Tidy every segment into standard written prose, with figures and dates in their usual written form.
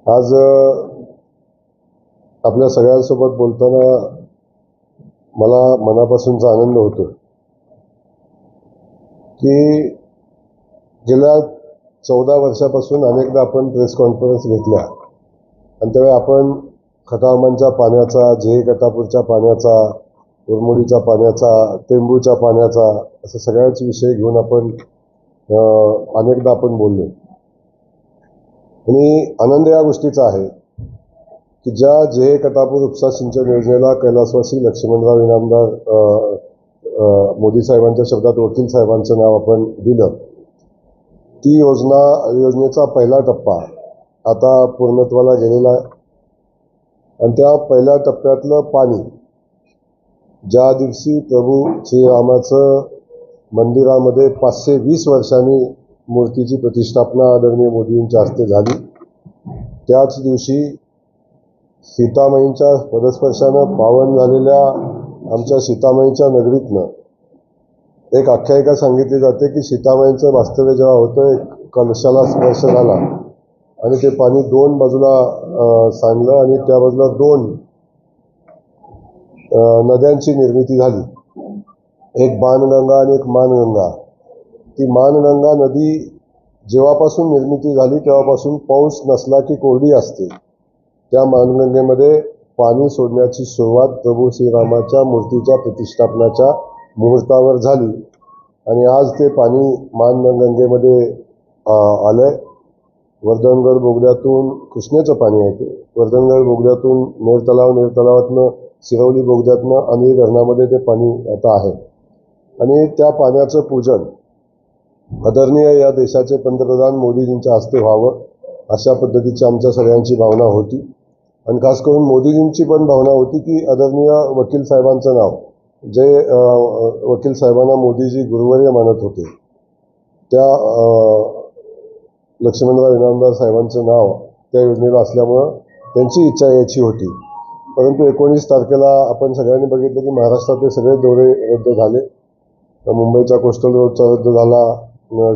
आज आपल्या सगळ्यांसोबत बोलताना मला मनापासूनचा आनंद होतो की गेल्या 14 वर्षापासून अनेकदा आपण प्रेस कॉन्फरन्स घेतल्या आणि त्यावेळी आपण खटावमांच्या पाण्याचा, झेहे कटापूरच्या पाण्याचा, उरमोडीच्या पाण्याचा, टेंभूच्या पाण्याचा असं सगळ्याच विषय घेऊन आपण अनेकदा आपण बोललो. आणि आनंद या गोष्टीचा आहे की ज्या झेहे कटापूर उपसा सिंचन योजनेला कैलासवासी लक्ष्मणराव इनामदार मोदी साहेबांच्या शब्दात वकील साहेबांचं नाव आपण दिलं, ती योजनेचा पहिला टप्पा आता पूर्णत्वाला गेलेला आहे. आणि त्या पहिल्या टप्प्यातलं पाणी ज्या दिवशी प्रभू श्रीरामाचं मंदिरामध्ये 520 वर्षांनी मूर्तीची प्रतिष्ठापना आदरणीय मोदींच्या हस्ते झाली, त्याच दिवशी सीतामाईंच्या पदस्पर्शानं पावन झालेल्या आमच्या सीतामाईंच्या नगरीतनं एक आख्यायिका सांगितली जाते की सीतामाईंचं वास्तव्य जेव्हा होतं, एक कलशाला स्पर्श झाला आणि ते पाणी दोन बाजूला सांडलं आणि त्या बाजूला दोन नद्यांची निर्मिती झाली, एक बाणगंगा आणि एक मानगंगा. ती मानगंगा नदी जेव्हापासून निर्मिती झाली तेव्हापासून पाऊस नसला की कोरडी असते. त्या मानगंगेमध्ये पाणी सोडण्याची सुरुवात प्रभू श्रीरामाच्या मूर्तीच्या प्रतिष्ठापनाच्या मुहूर्तावर झाली आणि आज ते पाणी मानगंगेमध्ये आलंय. वर्धनगड बोगद्यातून कृष्णेचं पाणी आहे ते. वर्धनगड बोगद्यातून नेर तलावातनं सिरवली बोगद्यातनं आणि धरणामध्ये ते पाणी आता आहे. आणि त्या पाण्याचं पूजन आदरणीय या देशाचे पंतप्रधान मोदीजींच्या हस्ते व्हावं अशा पद्धतीची आमच्या सगळ्यांची भावना होती. आणि खास करून मोदीजींची पण भावना होती की आदरणीय वकील साहेबांचं नाव, जे वकील साहेबांना मोदीजी गुरुवर्य मानत होते, त्या लक्ष्मणराव इनामदार साहेबांचं नाव त्या योजनेला असल्यामुळं त्यांची इच्छा याची होती. परंतु 19 तारखेला आपण सगळ्यांनी बघितलं की महाराष्ट्रातले सगळे दौरे रद्द झाले. मुंबईचा कोस्टल रोडचा रद्द झाला,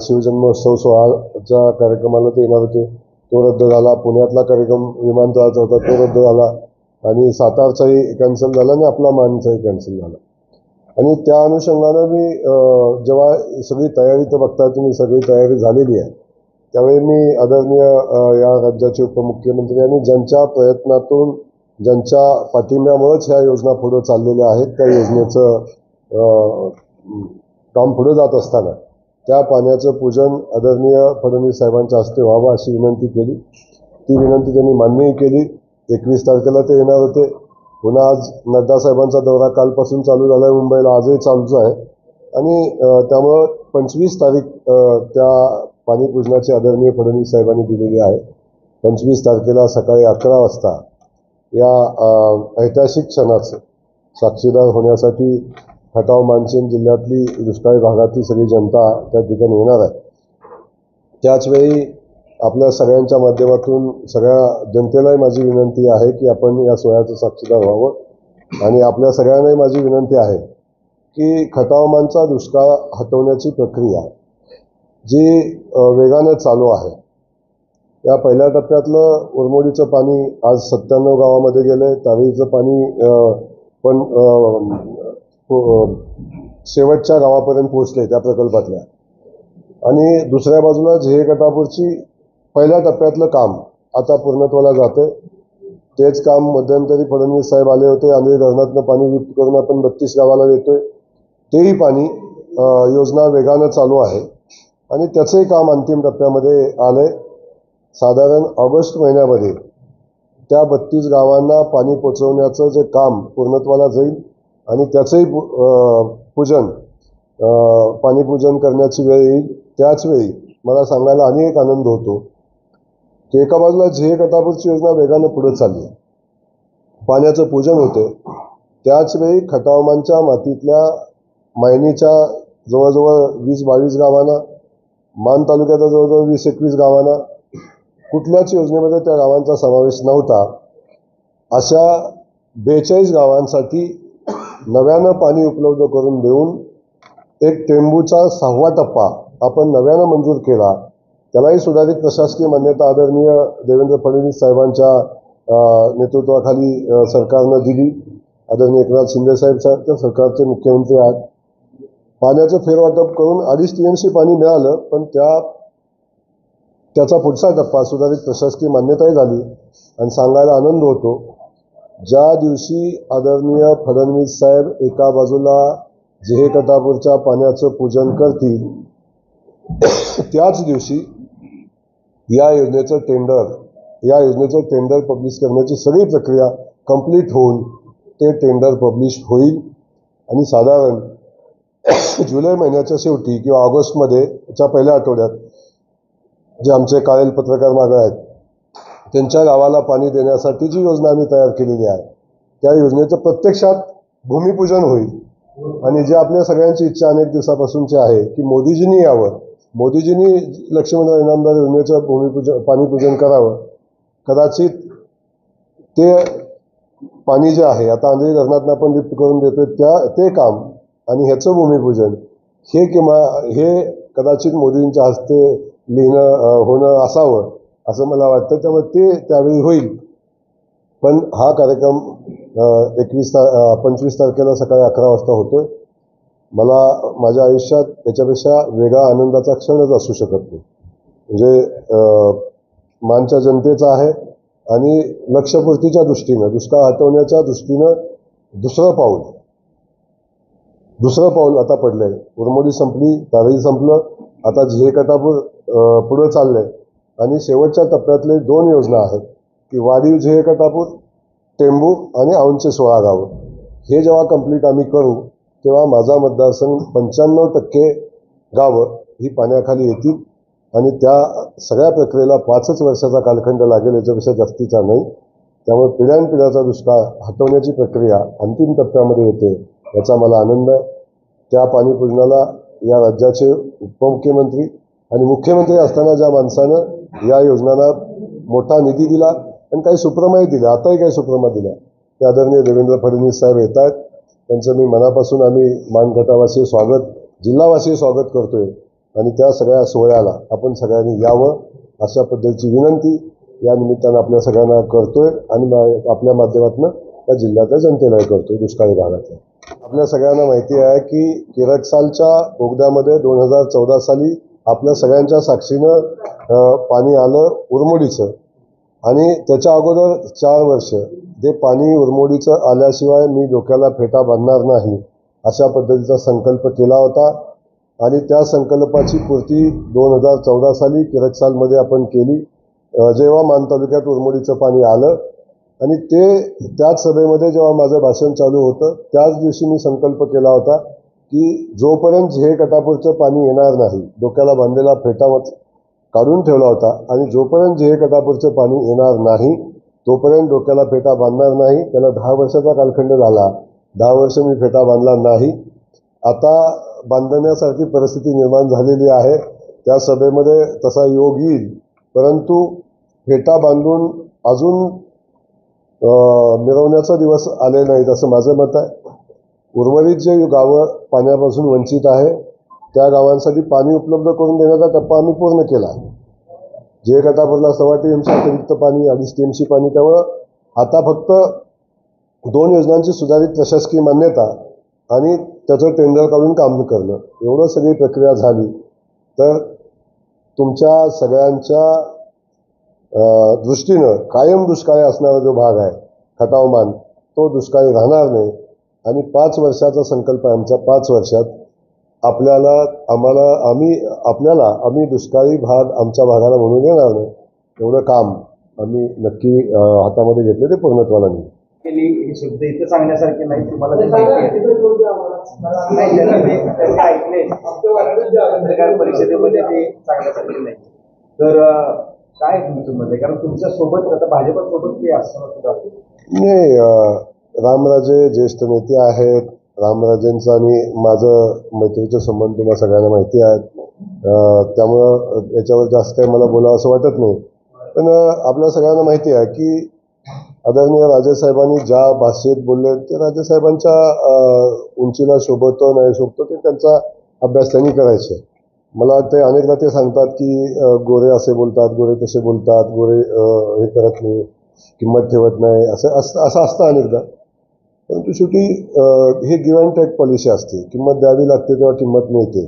शिवजन्मोत्सव सोहळ्याच्या कार्यक्रमाला ते येणार होते तो रद्द झाला, पुण्यातला कार्यक्रम विमानतळाचा होता तो रद्द झाला आणि सातारचाही कॅन्सल झाला आणि आपला मानचाही कॅन्सल झाला. आणि त्या अनुषंगानं मी जेव्हा सगळी तयारी तर बघताय तुम्ही, सगळी तयारी झालेली आहे, त्यावेळी मी आदरणीय या राज्याचे उपमुख्यमंत्री आणि ज्यांच्या प्रयत्नातून, ज्यांच्या पाठिंब्यामुळेच ह्या योजना पुढे चाललेल्या आहेत, त्या योजनेचं काम पुढे जात असताना त्या पाण्याचं पूजन आदरणीय फडणवीस साहेबांच्या हस्ते व्हावं अशी विनंती केली. ती विनंती त्यांनी मान्यही केली. 21 तारखेला ते येणार होते. पुन्हा आज नड्डा साहेबांचा दौरा कालपासून चालू झाला आहे मुंबईला, आजही चालूच आहे. आणि त्यामुळं 25 तारीख त्या पाणी पूजनाची आदरणीय फडणवीस साहेबांनी दिलेली आहे. 25 तारखेला सकाळी 11 वाजता या ऐतिहासिक क्षणाचं साक्षीदार होण्यासाठी खटाव मानसिंग जिल्ह्यातली दुष्काळी भागातली सगळी जनता त्या ठिकाणी येणार आहे. त्याचवेळी आपल्या सगळ्यांच्या माध्यमातून सगळ्या जनतेलाही माझी विनंती आहे की आपण या सोहळ्याचं साक्षीदार व्हावं. आणि आपल्या सगळ्यांनाही माझी विनंती आहे की खटावमानचा दुष्काळ हटवण्याची प्रक्रिया जी वेगानं चालू आहे, या पहिल्या टप्प्यातलं उरमोडीचं पाणी आज 97 गावामध्ये गेलंय. तारीचं पाणी पण शेवटच्या गावापर्यंत पोहोचले त्या प्रकल्पातल्या. आणि दुसऱ्या बाजूला झेहे कटापूरची पहिल्या टप्प्यातलं काम आता पूर्णत्वाला जाते. तेच काम मध्यंतरी फडणवीस साहेब आले होते, आंध्री धरणातनं पाणी लिफ्ट करून आपण 32 गावाला देतोय, तेही पाणी योजना वेगानं चालू आहे आणि त्याचंही काम अंतिम टप्प्यामध्ये आलंय. साधारण ऑगस्ट महिन्यामध्ये त्या 32 गावांना पाणी पोचवण्याचं जे काम पूर्णत्वाला जाईल आणि त्याचंही पूजन, पाणी पूजन करण्याची वेळ येईल. त्याच वेळी मला सांगायला आणि एक आनंद होतो की एका बाजूला झेहे कटापूरची योजना वेगानं पुढे चालली, पाण्याचं पूजन होते, त्याचवेळी खटावमानच्या मातीतल्या मायनीच्या जवळजवळ 20-22 गावांना, मान तालुक्याच्या जवळजवळ 20-21 गावांना कुठल्याच योजनेमध्ये त्या गावांचा समावेश नव्हता. अशा 42 गावांसाठी नव्यानं पाणी उपलब्ध करून देऊन एक टेंभूचा 6वा टप्पा आपण नव्यानं मंजूर केला त्यालाही सुधारित प्रशासकीय मान्यता आदरणीय देवेंद्र फडणवीस साहेबांच्या नेतृत्वाखाली सरकारनं दिली. आदरणीय एकनाथ शिंदे साहेब तर सरकारचे मुख्यमंत्री आहेत. पाण्याचं फेरवाटप करून 2.5 TMC पाणी मिळालं, पण त्याचा पुढचा टप्पा सुधारित प्रशासकीय मान्यताही झाली. आणि सांगायला आनंद होतो, ज्या दिवशी आदरणीय फडणवीस साहेब एका बाजूला कटापूरच्या पाण्याचं पूजन करतील, त्याच दिवशी या योजनेचं टेंडर पब्लिश करण्याची सगळी प्रक्रिया कंप्लीट होऊन ते टेंडर पब्लिश होईल. आणि साधारण जुलै महिन्याच्या शेवटी किंवा ऑगस्टमध्ये च्या पहिल्या आठवड्यात जे आमचे काळेल पत्रकार मागे आहेत, त्यांच्या गावाला पाणी देण्यासाठी जी योजना आम्ही तयार केलेली आहे, त्या योजनेचं प्रत्यक्षात भूमिपूजन होईल. आणि जे आपल्या सगळ्यांची इच्छा अनेक दिवसापासूनची आहे की मोदीजींनी यावं, मोदीजींनी लक्ष्मणराव इनामदार योजनेचं पाणीपूजन करावं. कदाचित ते पाणी जे आहे आता आंधळी धरणातून आपण लिफ्ट करून देतोय ते काम आणि ह्याचं भूमिपूजन हे कदाचित मोदींच्या हस्ते होणं असावं असं मला वाटतं. त्यामुळे ते त्यावेळी होईल. पण हा कार्यक्रम 25 तारखेला सकाळी 11 वाजता होतोय. मला माझ्या आयुष्यात त्याच्यापेक्षा वेगळा आनंदाचा क्षणच असू शकत नाही. म्हणजे मानच्या जनतेचा आहे आणि लक्ष्यपूर्तीच्या दृष्टीनं, दुष्काळ हटवण्याच्या दृष्टीनं दुसरं पाऊल आता पडलंय. उरमोडी संपली, तारई संपलं, आता कटापूर पुढे चाललंय. आणि शेवटच्या टप्प्यातले 2 योजना आहेत की वाढीव कटापूर, टेंबू आणि औंधचे 16 गावं. हे जेव्हा कंप्लीट आम्ही करू तेव्हा माझा मतदारसंघ 95% गावं ही पाण्याखाली येतील. आणि त्या सगळ्या प्रक्रियेला 5च वर्षाचा कालखंड लागेल, याच्यापेक्षा जास्तीचा नाही. त्यामुळे पिढ्यानपिढ्याचा दुष्काळ हटवण्याची प्रक्रिया अंतिम टप्प्यामध्ये येते, याचा मला आनंद आहे. त्या पाणीपूजनाला या राज्याचे उपमुख्यमंत्री आणि मुख्यमंत्री असताना ज्या माणसानं या योजनांना मोठा निधी दिला आणि काही सुप्रमाही दिल्या, आताही काही सुप्रमा दिल्या, ते आदरणीय देवेंद्र फडणवीस साहेब येत आहेत. त्यांचं मी मनापासून आम्ही मानगटावासी जिल्हावासी स्वागत करतोय. आणि त्या सगळ्या सोहळ्याला आपण सगळ्यांनी यावं अशा पद्धतीची विनंती या निमित्तानं आपल्या सगळ्यांना करतोय आणि आपल्या माध्यमातून त्या जिल्ह्यातल्या जनतेलाही करतोय. दुष्काळी भागातल्या आपल्या सगळ्यांना माहिती आहे की किरटसालच्या बोगद्यामध्ये 2014 साली आपल्या सगळ्यांच्या साक्षीनं पाणी आलं उरमोडीचं. आणि त्याच्या अगोदर 4 वर्ष ते पाणी उरमोडीचं आल्याशिवाय मी डोक्याला फेटा बांधणार नाही अशा पद्धतीचा संकल्प केला होता. आणि त्या संकल्पाची पूर्ती 2014 साली किरटसालमध्ये आपण केली, जेव्हा मान तालुक्यात उरमोडीचं पाणी आलं. आणि त्याच सभेमध्ये जेव्हा माझं भाषण चालू होतं त्याच दिवशी मी संकल्प केला होता की जोपर्यंत कटापूरचं पाणी येणार नाही, डोक्याला बांधलेला फेटा काढून ठेवला होता. आणि जोपर्यंत कटापूरचं पाणी येणार नाही तोपर्यंत डोक्याला फेटा बांधणार नाही. त्याला 10 वर्षाचा कालखंड झाला, 10 वर्ष मी फेटा बांधला नाही. आता बांधण्यासारखी परिस्थिती निर्माण झालेली आहे. त्या सभेमध्ये तसा योग येईल, परंतु फेटा बांधून अजून मिरवण्याचा दिवस आले नाहीत असं माझं मत आहे. उर्वरित जे गावं पाण्यापासून वंचित आहे त्या गावांसाठी पाणी उपलब्ध करून देण्याचा टप्पा आम्ही पूर्ण केला. कटापूरला 1.25 TMC अतिरिक्त पाणी, 2.5 TMC पाणी. त्यामुळं आता फक्त 2 योजनांची सुधारित प्रशासकीय मान्यता आणि त्याचं टेंडर काढून काम करणं, एवढं सगळी प्रक्रिया झाली तर तुमच्या सगळ्यांच्या दृष्टीनं कायम दुष्काळी असणारा जो भाग आहे खटावमान, तो दुष्काळी राहणार नाही. आणि 5 वर्षाचा संकल्प आहे आमचा. 5 वर्षात आम्ही दुष्काळी भाग आमच्या भागाला म्हणून येणार नाही, एवढं काम आम्ही नक्की हातामध्ये घेतले, ते पूर्णत्वाला नेऊ. हे शब्द इथं सांगण्यासारखे नाही, तुम्हाला जे माहिती आहे ऐकले पत्रकार परिषदेमध्ये ते सांगण्यासारखे नाही. तर काय तुमचं मत आहे? कारण तुमच्या सोबत आता भाजपसोबत ते असताना सुद्धा नाही, रामराजे ज्येष्ठ नेते आहेत. रामराजेंचं आणि माझं मैत्रीचे संबंध तुम्हाला सगळ्यांना माहिती आहेत. त्यामुळं याच्यावर जास्त काही मला बोलावं असं वाटत नाही. पण आपल्या सगळ्यांना माहिती आहे की आदरणीय राजेसाहेबांनी ज्या भाषेत बोलले ते राजेसाहेबांच्या उंचीला शोभतो नाही शोभतो ते त्यांचा अभ्यास त्यांनी करायचे. मला वाटतं अनेकदा ते सांगतात की गोरे असे बोलतात, गोरे तसे बोलतात, गोरे हे करत नाही, किंमत ठेवत नाही, असं असतं अनेकदा. परंतु शेवटी हे गिव्ह अँड टेक पॉलिसी असते. किंमत द्यावी लागते तेव्हा किंमत मिळते.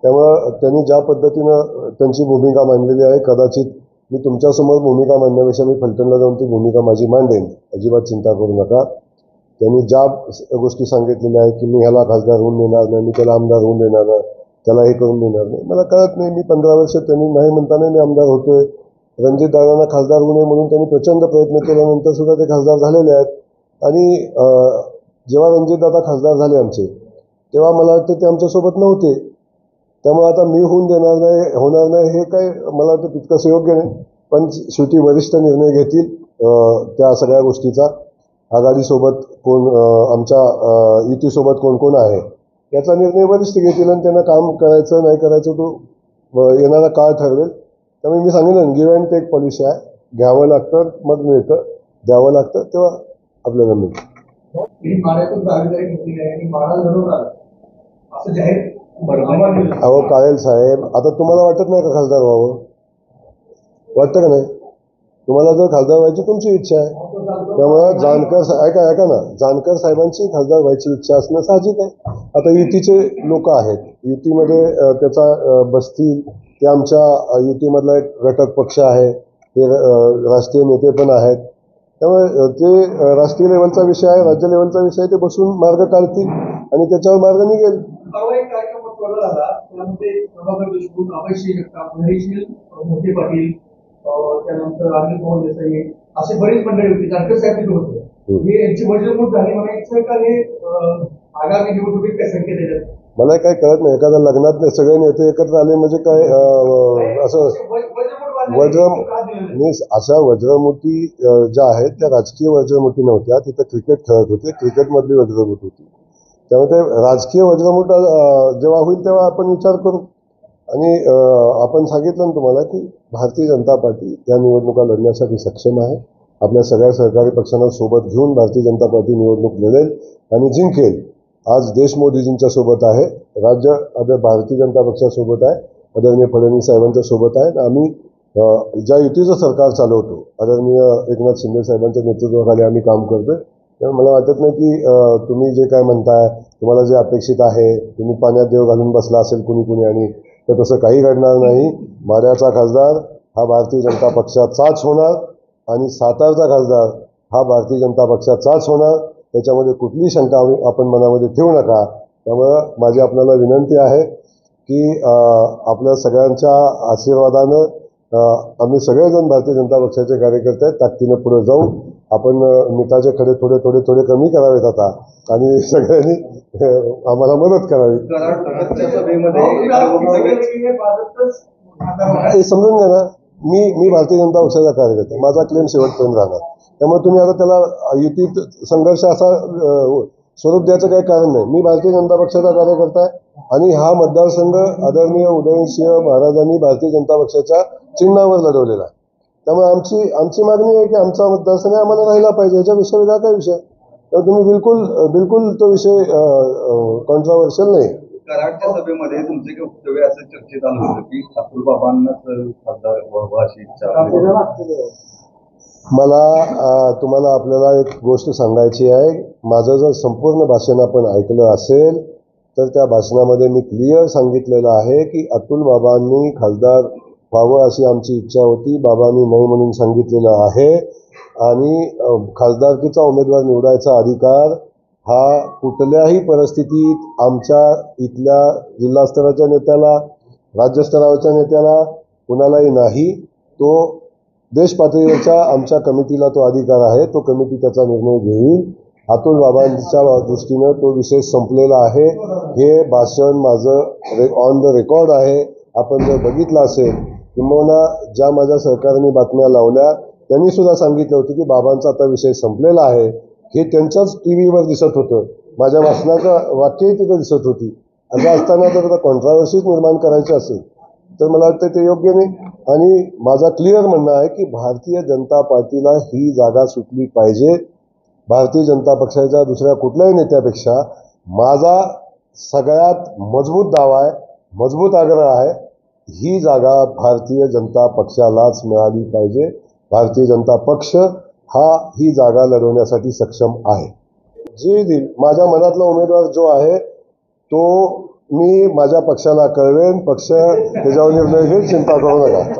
त्यामुळं त्यांनी ज्या पद्धतीनं त्यांची भूमिका मांडलेली आहे, कदाचित मी तुमच्यासमोर भूमिका मांडण्यापेक्षा मी फलटणला जाऊन ती भूमिका माझी मांडेन. अजिबात चिंता करू नका. त्यांनी ज्या गोष्टी सांगितलेल्या आहेत की मी ह्याला खासदार होऊन देणार नाही, मी त्याला आमदार होऊन देणार नाही, त्याला हे करून देणार नाही, मला कळत नाही. मी 15 वर्ष त्यांनी नाही म्हणताना मी आमदार होतोय. रणजित दादांना खासदार होऊ नये म्हणून त्यांनी प्रचंड प्रयत्न केल्यानंतर सुद्धा ते खासदार झालेले आहेत. आणि जेव्हा रणजित दादा खासदार झाले आमचे, तेव्हा मला वाटतं ते आमच्यासोबत नव्हते. त्यामुळे आता मी होणार नाही हे काय मला वाटतं तितकंसं योग्य नाही. पण शेवटी वरिष्ठ निर्णय घेतील त्या सगळ्या गोष्टीचा. आघाडीसोबत कोण, आमच्या युतीसोबत कोण कोण आहे याचा निर्णय वरिष्ठ घेतील आणि त्यांना काम करायचं नाही करायचं तो येणारा काळ ठरवेल. त्यामुळे मी सांगितलं गिव्ह अँड टेक पॉलिसी आहे. घ्यावं लागतं मग मिळतं, द्यावं लागतं तेव्हा आपल्याला मिळतं. अहो काळेल साहेब, आता तुम्हाला वाटत नाही का खासदार व्हावं? वाटतं का नाही? तुम्हाला जर खासदार व्हायची तुमची इच्छा आहे, त्यामुळे ऐका ना, जानकर साहेबांची खासदार व्हायची इच्छा असणं साहजिक आहे. आता युतीचे लोक आहेत, युतीमध्ये त्याचा बसतील, ते आमच्या युतीमधला एक घटक पक्ष आहे, ते राष्ट्रीय नेते पण आहेत. त्यामुळे ते राष्ट्रीय लेवलचा विषय आहे, राज्य लेवलचा विषय आहे, ते बसून मार्ग काढतील आणि त्याच्यावर मार्ग निघेल. प्रभाकर देशमुख, अभय जगताप, हरीशील मोठे पाटील, त्यानंतर अनिल मोहन देसाई असे बरेच मंडळी होती. जानकर साहेब तिथे होते. हे यांची वज्रमूठ झाली म्हणायचं का हे आगामी निवडणुकीत काय संकेत येतात? मला काय कळत नाही. एखाद्या लग्नात सगळे नेते एकत्र आले म्हणजे काय असं अशा वज्रमुठी ज्या आहेत त्या राजकीय वज्रमुठी नव्हत्या. तिथं क्रिकेट खेळत होते, क्रिकेटमधली वज्रमुठ होती. त्यामुळे ते राजकीय वज्रमुठ जेव्हा होईल तेव्हा आपण विचार करू. आणि आपण सांगितलं ना तुम्हाला की भारतीय जनता पार्टी या निवडणुका लढण्यासाठी सक्षम आहे. आपल्या सगळ्या सहकारी पक्षांना सोबत घेऊन भारतीय जनता पार्टी निवडणूक लढेल आणि जिंकेल. आज देश मोदीजींच्या सोबत आहे, राज्य भारतीय जनता पक्षासोबत आहे, आदरणीय फडणवीस साहेबांच्या सोबत आहे. आम्ही ज्या युतीचं सरकार चालवतो, आदरणीय एकनाथ शिंदे साहेबांच्या नेतृत्वाखाली आम्ही काम करतोय. त्यामुळे मला वाटत नाही की तुम्ही जे काय म्हणताय, तुम्हाला जे अपेक्षित आहे, तुम्ही पाण्यात देव घालून बसला असेल कुणी आणि, तर तसं काही घडणार नाही. माढ्याचा खासदार हा भारतीय जनता पक्षाचाच होणार आणि सातारचा खासदार हा भारतीय जनता पक्षाचाच होणार. त्याच्यामध्ये कुठलीही शंका आपण मनामध्ये ठेवू नका. त्यामुळं माझी आपल्याला विनंती आहे की आपल्या सगळ्यांच्या आशीर्वादानं आम्ही सगळेजण भारतीय जनता पक्षाचे कार्यकर्ते आहेत, ताकदीनं पुढे जाऊ. आपण मिठाचे खडे थोडे कमी करावेत आता आणि सगळ्यांनी आम्हाला मदत करावी. हे समजून घ्या ना, मी भारतीय जनता पक्षाचा कार्यकर्ता, माझा क्लेम शेवटपर्यंत राहणार. त्यामुळे तुम्ही आता त्याला युतीत संघर्ष असा स्वरूप द्यायचं काही कारण नाही. मी भारतीय जनता पक्षाचा कार्यकर्ता आहे आणि हा मतदारसंघ आदरणीय उदयनसिंह महाराजांनी भारतीय जनता पक्षाच्या चिन्हावर लढवलेला आहे. त्यामुळे आमची मागणी आहे की आमचा मतदारसंघ आम्हाला राहिला पाहिजे. याच्याविषयी वेगळा काय विषय? तर तुम्ही बिलकुल तो विषय कॉन्ट्रोवर्शियल नाही. कराडच्या सभेमध्ये तुमचे काही वक्तव्य असं चर्चेत आलं होतं की अतुल बाबांनाच खासदार व्हावं अशी इच्छा. मला तुम्हाला आपल्याला एक गोष्ट सांगायची आहे. माझं जर संपूर्ण भाषण आपण ऐकलं असेल तर त्या भाषणामध्ये मी क्लिअर सांगितलेलं आहे की अतुल बाबांनी खासदार व्हावं अशी आमची इच्छा होती. बाबांनी नाही म्हणून सांगितलेलं आहे. आणि खासदारकीचा उमेदवार निवडायचा अधिकार हा कुठल्याही परिस्थितीत आमच्या इथल्या जिल्हा स्तराच्या नेत्याला, राज्यस्तरावरच्या नेत्याला कुणालाही नाही. तो देश पातळीवरच्या आमच्या कमिटीला तो अधिकार आहे. तो कमिटी त्याचा निर्णय घेईल. अतुल बाबांच्या दृष्टीनं तो विषय संपलेला आहे. हे भाषण माझं ऑन द रेकॉर्ड आहे. आपण जर बघितलं असेल, किंबहुना ज्या माझ्या सहकाऱ्यांनी बातम्या लावल्या त्यांनी सुद्धा सांगितलं होतं की बाबांचा आता विषय संपलेला आहे. हे त्यांच्याच टीव्हीवर दिसत होतं. माझ्या भाषणाचं वाक्यही तिथं दिसत होती. असं असताना जर आता कॉन्ट्रोवर्सीज निर्माण करायची असेल तर मला वाटतं ते योग्य नाही. आणि माझा क्लिअर म्हणणं आहे की भारतीय जनता पार्टीला ही जागा सुटली पाहिजे. भारतीय जनता पक्षाच्या दुसऱ्या कुठल्याही नेत्यापेक्षा माझा सगळ्यात मजबूत दावा आहे मजबूत आग्रह आहे, ही जागा भारतीय जनता पक्षालाच मिळाली पाहिजे. भारतीय जनता पक्ष हा ही जागा लढवण्यासाठी सक्षम आहे. जे देईल माझ्या मनातला उमेदवार जो आहे तो मी माझ्या पक्षाला कळवेन. पक्ष त्याच्यावर निर्णय घेईल, चिंता करू नका.